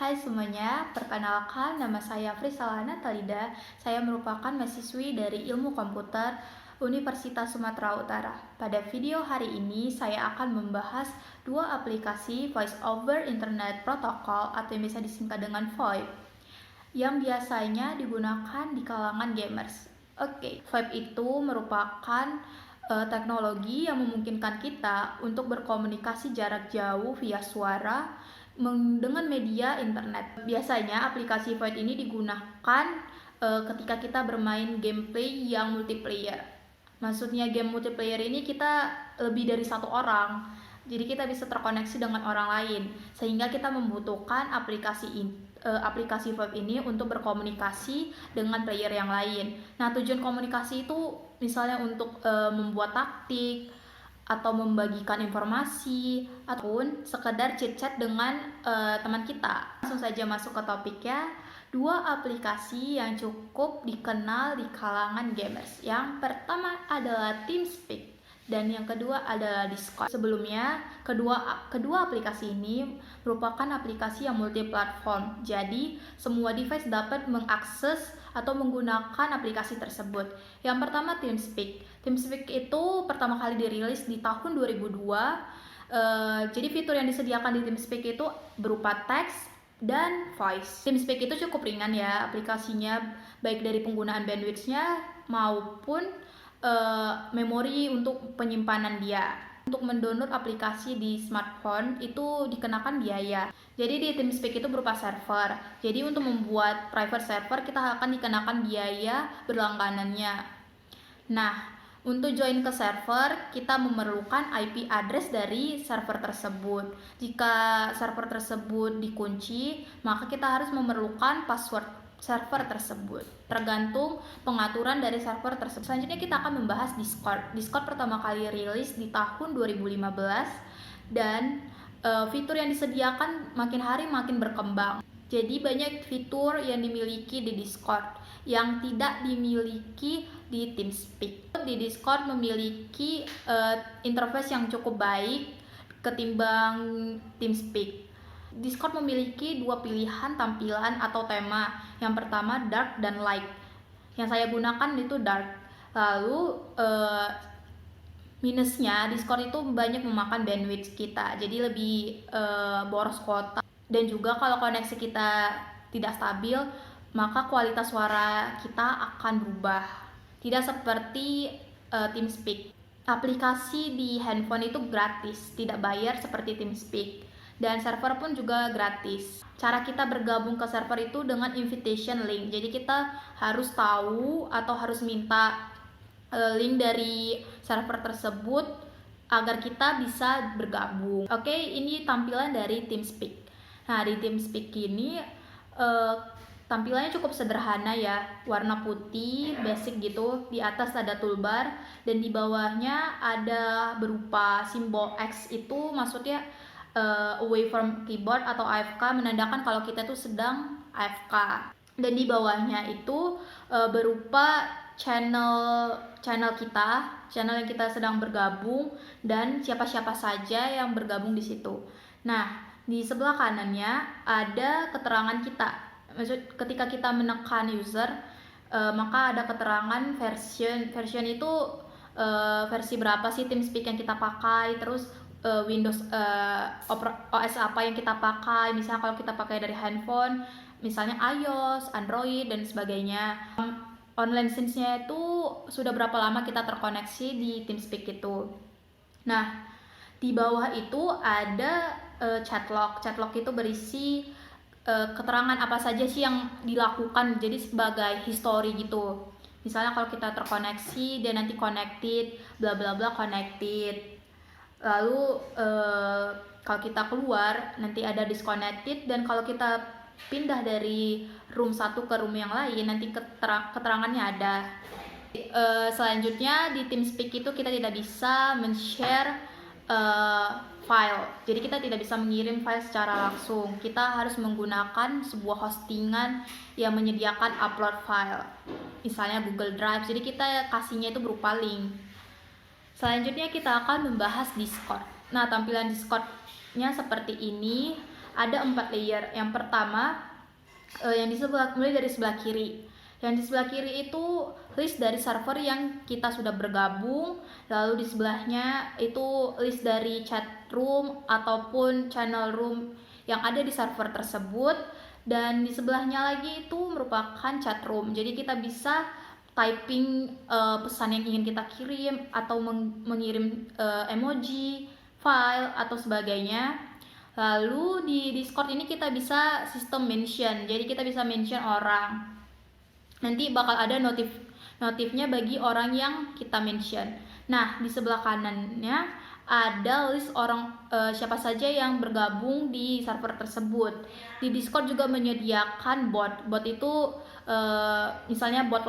Hai semuanya, perkenalkan nama saya Frisalana Talida. Saya merupakan mahasiswi dari Ilmu Komputer Universitas Sumatera Utara. Pada video hari ini saya akan membahas dua aplikasi Voice over Internet Protocol atau yang bisa disingkat dengan VoIP yang biasanya digunakan di kalangan gamers. VoIP itu merupakan teknologi yang memungkinkan kita untuk berkomunikasi jarak jauh via suara dengan media internet. Biasanya aplikasi VoIP ini digunakan ketika kita bermain gameplay yang multiplayer. Maksudnya game multiplayer ini kita lebih dari satu orang. Jadi kita bisa terkoneksi dengan orang lain sehingga kita membutuhkan aplikasi VoIP ini untuk berkomunikasi dengan player yang lain. Nah, tujuan komunikasi itu misalnya untuk membuat taktik atau membagikan informasi ataupun sekedar chit-chat dengan teman kita. Langsung saja masuk ke topiknya. Dua aplikasi yang cukup dikenal di kalangan gamers. Yang pertama adalah TeamSpeak dan yang kedua adalah Discord. Sebelumnya, kedua aplikasi ini merupakan aplikasi yang multi-platform. Jadi, semua device dapat mengakses atau menggunakan aplikasi tersebut. Yang pertama TeamSpeak. TeamSpeak itu pertama kali dirilis di tahun 2002. Jadi fitur yang disediakan di TeamSpeak itu berupa teks dan voice. TeamSpeak itu cukup ringan ya aplikasinya, baik dari penggunaan bandwidth-nya maupun memori untuk penyimpanan dia. Untuk mendownload aplikasi di smartphone itu dikenakan biaya. Jadi di TeamSpeak itu berupa server. Jadi untuk membuat private server kita akan dikenakan biaya berlangganannya. Nah, untuk join ke server kita memerlukan IP address dari server tersebut. Jika server tersebut dikunci, maka kita harus memerlukan password server tersebut. Tergantung pengaturan dari server tersebut. Selanjutnya kita akan membahas Discord. Discord pertama kali rilis di tahun 2015 dan fitur yang disediakan makin hari makin berkembang. Jadi banyak fitur yang dimiliki di Discord yang tidak dimiliki di TeamSpeak. Di Discord memiliki interface yang cukup baik ketimbang TeamSpeak. Discord memiliki dua pilihan tampilan atau tema. Yang pertama dark dan light. Yang saya gunakan itu dark. Lalu minusnya Discord itu banyak memakan bandwidth kita. Jadi lebih boros kuota. Dan juga kalau koneksi kita tidak stabil, maka kualitas suara kita akan berubah. Tidak seperti TeamSpeak. Aplikasi di handphone itu gratis, tidak bayar seperti TeamSpeak. Dan server pun juga gratis. Cara kita bergabung ke server itu dengan invitation link. Jadi kita harus tahu atau harus minta link dari server tersebut agar kita bisa bergabung. Ini tampilan dari TeamSpeak. Nah, di TeamSpeak ini tampilannya cukup sederhana ya, warna putih, basic gitu. Di atas ada toolbar dan di bawahnya ada berupa simbol X, itu maksudnya away from keyboard atau AFK, menandakan kalau kita tuh sedang AFK. Dan di bawahnya itu berupa channel kita, channel yang kita sedang bergabung dan siapa-siapa saja yang bergabung di situ. Nah, di sebelah kanannya ada keterangan kita. Maksud ketika kita menekan user, maka ada keterangan version itu versi berapa sih TeamSpeak yang kita pakai, terus Windows OS apa yang kita pakai. Misalnya kalau kita pakai dari handphone, misalnya iOS, Android dan sebagainya. Online since-nya itu sudah berapa lama kita terkoneksi di TeamSpeak itu. Nah, di bawah itu ada chat log itu berisi keterangan apa saja sih yang dilakukan, jadi sebagai history gitu. Misalnya kalau kita terkoneksi dan nanti connected, bla bla bla connected. Lalu kalau kita keluar nanti ada disconnected, dan kalau kita pindah dari room satu ke room yang lain nanti keterangannya ada. Selanjutnya di TeamSpeak itu kita tidak bisa men-share file. Jadi kita tidak bisa mengirim file secara langsung. Kita harus menggunakan sebuah hostingan yang menyediakan upload file. Misalnya Google Drive. Jadi kita kasihnya itu berupa link. Selanjutnya kita akan membahas Discord. Nah, tampilan Discord-nya seperti ini. ada 4 layer. Yang pertama mulai dari sebelah kiri. Yang di sebelah kiri itu list dari server yang kita sudah bergabung, lalu di sebelahnya itu list dari chat room ataupun channel room yang ada di server tersebut, dan di sebelahnya lagi itu merupakan chat room. Jadi kita bisa typing pesan yang ingin kita kirim atau mengirim emoji, file atau sebagainya. Lalu di Discord ini kita bisa sistem mention, jadi kita bisa mention orang. Nanti bakal ada notifnya bagi orang yang kita mention. Nah, di sebelah kanannya ada list orang siapa saja yang bergabung di server tersebut. Di Discord juga menyediakan bot. Bot itu misalnya bot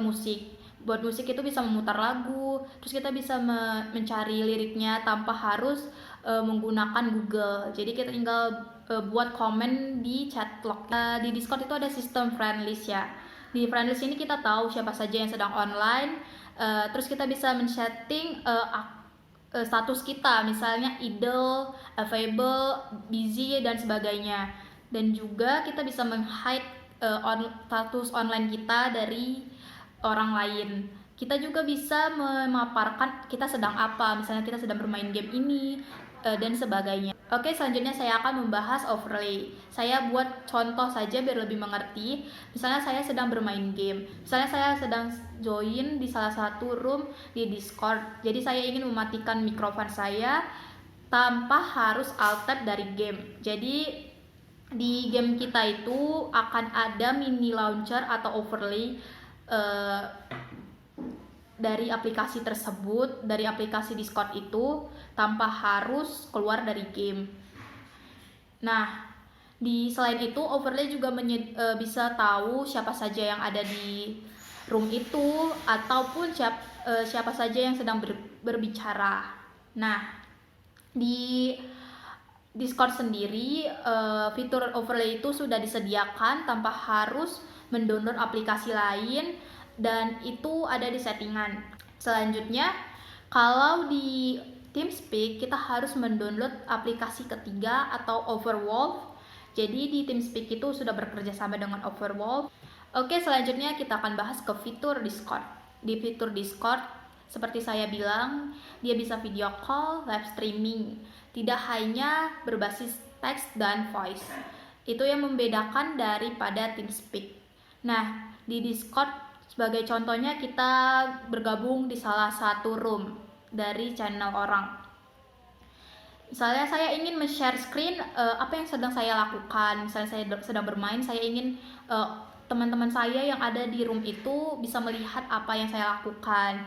musik. Bot musik itu bisa memutar lagu, terus kita bisa mencari liriknya tanpa harus menggunakan Google. Jadi kita tinggal buat komen di chat log. Di Discord itu ada sistem friend list ya. Di friend list ini kita tahu siapa saja yang sedang online. Terus kita bisa men-setting status kita, misalnya idle, available, busy dan sebagainya. Dan juga kita bisa men-hide status online kita dari orang lain. Kita juga bisa memaparkan kita sedang apa, misalnya kita sedang bermain game ini dan sebagainya. Oke, selanjutnya saya akan membahas overlay. Saya buat contoh saja biar lebih mengerti. Misalnya saya sedang bermain game. Misalnya saya sedang join di salah satu room di Discord. Jadi saya ingin mematikan mikrofon saya tanpa harus alt tab dari game. Jadi di game kita itu akan ada mini launcher atau overlay dari aplikasi tersebut, dari aplikasi Discord itu, tanpa harus keluar dari game. Nah, selain itu overlay juga bisa tahu siapa saja yang ada di room itu ataupun siapa saja yang sedang berbicara. Nah, di Discord sendiri fitur overlay itu sudah disediakan tanpa harus mendownload aplikasi lain, dan itu ada di settingan. Selanjutnya, kalau di TeamSpeak kita harus mendownload aplikasi ketiga atau Overwolf. Jadi di TeamSpeak itu sudah bekerja sama dengan Overwolf. Oke, selanjutnya kita akan bahas ke fitur Discord. Di fitur Discord, seperti saya bilang, dia bisa video call, live streaming. Tidak hanya berbasis teks dan voice. Itu yang membedakan daripada TeamSpeak. Nah, di Discord sebagai contohnya kita bergabung di salah satu room dari channel orang. Misalnya saya ingin share screen apa yang sedang saya lakukan. Misalnya saya sedang bermain, saya ingin teman-teman saya yang ada di room itu bisa melihat apa yang saya lakukan.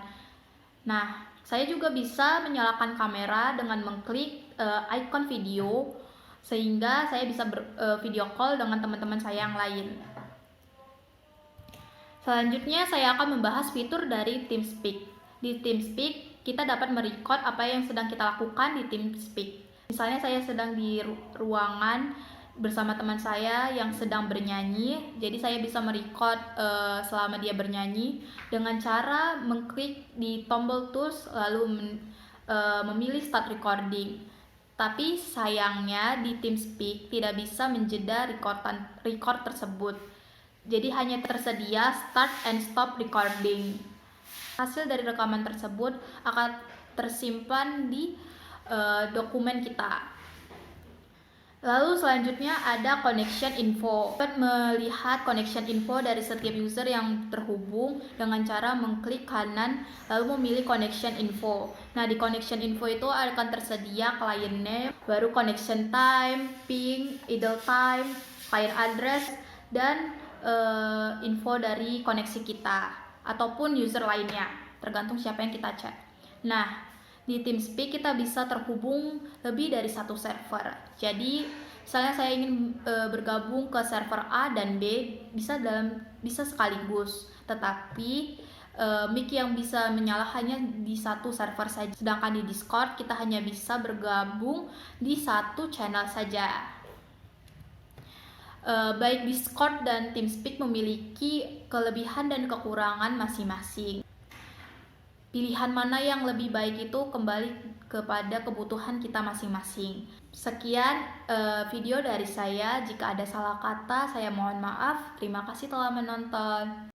Nah, saya juga bisa menyalakan kamera dengan mengklik icon video sehingga saya bisa video call dengan teman-teman saya yang lain. Selanjutnya saya akan membahas fitur dari TeamSpeak. Di TeamSpeak kita dapat merecord apa yang sedang kita lakukan di TeamSpeak. Misalnya saya sedang di ruangan bersama teman saya yang sedang bernyanyi, jadi saya bisa merecord selama dia bernyanyi dengan cara mengklik di tombol tools lalu memilih start recording. Tapi sayangnya di TeamSpeak tidak bisa menjeda record tersebut. Jadi hanya tersedia start and stop recording. Hasil dari rekaman tersebut akan tersimpan di dokumen kita. Lalu selanjutnya ada connection info. Dapat melihat connection info dari setiap user yang terhubung dengan cara mengklik kanan lalu memilih connection info. Nah, di connection info itu akan tersedia client name, baru connection time, ping, idle time, client address, dan info dari koneksi kita ataupun user lainnya, tergantung siapa yang kita chat. Nah, di TeamSpeak kita bisa terhubung lebih dari satu server. Jadi, misalnya saya ingin bergabung ke server A dan B, bisa sekaligus. Tetapi mic yang bisa menyala hanya di satu server saja. Sedangkan di Discord kita hanya bisa bergabung di satu channel saja. Baik Discord dan TeamSpeak memiliki kelebihan dan kekurangan masing-masing. Pilihan mana yang lebih baik itu kembali kepada kebutuhan kita masing-masing. Sekian video dari saya. Jika ada salah kata, saya mohon maaf. Terima kasih telah menonton.